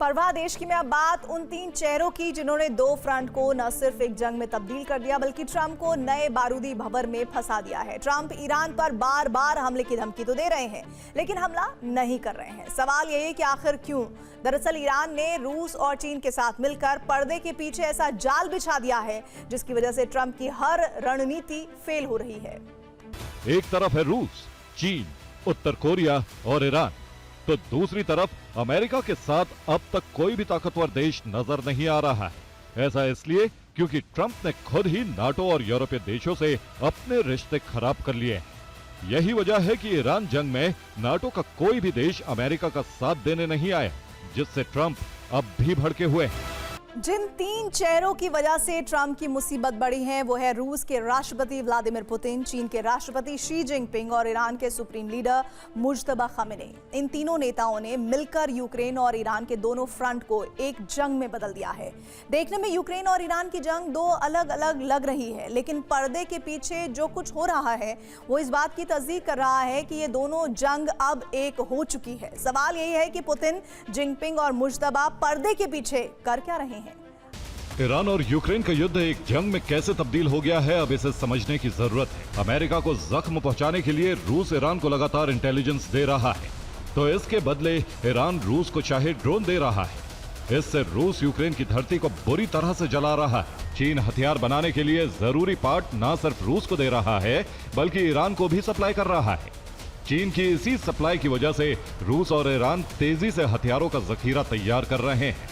परवाह देश की में अब बात उन तीन चेहरों की जिन्होंने दो फ्रंट को न सिर्फ एक जंग में तब्दील कर दिया बल्कि ट्रंप को नए बारूदी भंवर में फंसा दिया है। ट्रंप ईरान पर बार बार हमले की धमकी तो दे रहे हैं लेकिन हमला नहीं कर रहे हैं। सवाल यही है कि आखिर क्यों? दरअसल ईरान ने रूस और चीन के साथ मिलकर पर्दे के पीछे ऐसा जाल बिछा दिया है जिसकी वजह से ट्रंप की हर रणनीति फेल हो रही है। एक तरफ है रूस, चीन, उत्तर कोरिया और ईरान, तो दूसरी तरफ अमेरिका के साथ अब तक कोई भी ताकतवर देश नजर नहीं आ रहा है। ऐसा इसलिए क्योंकि ट्रंप ने खुद ही नाटो और यूरोपीय देशों से अपने रिश्ते खराब कर लिए हैं। यही वजह है कि ईरान जंग में नाटो का कोई भी देश अमेरिका का साथ देने नहीं आया, जिससे ट्रंप अब भी भड़के हुए हैं। जिन तीन चेहरों की वजह से ट्रंप की मुसीबत बढ़ी है वो है रूस के राष्ट्रपति व्लादिमीर पुतिन, चीन के राष्ट्रपति शी जिनपिंग और ईरान के सुप्रीम लीडर मुज्तबा खामेनेई। इन तीनों नेताओं ने मिलकर यूक्रेन और ईरान के दोनों फ्रंट को एक जंग में बदल दिया है। देखने में यूक्रेन और ईरान की जंग दो अलग अलग लग रही है, लेकिन पर्दे के पीछे जो कुछ हो रहा है वो इस बात की तस्दीक कर रहा है कि ये दोनों जंग अब एक हो चुकी है। सवाल यही है कि पुतिन, जिनपिंग और मुज्तबा पर्दे के पीछे कर क्या रहे हैं। ईरान और यूक्रेन का युद्ध एक जंग में कैसे तब्दील हो गया है, अब इसे समझने की जरूरत है। अमेरिका को जख्म पहुंचाने के लिए रूस ईरान को लगातार इंटेलिजेंस दे रहा है, तो इसके बदले ईरान रूस को चाहे ड्रोन दे रहा है। इससे रूस यूक्रेन की धरती को बुरी तरह से जला रहा है। चीन हथियार बनाने के लिए जरूरी पार्ट न सिर्फ रूस को दे रहा है बल्कि ईरान को भी सप्लाई कर रहा है। चीन की इसी सप्लाई की वजह से रूस और ईरान तेजी से हथियारों का जखीरा तैयार कर रहे हैं।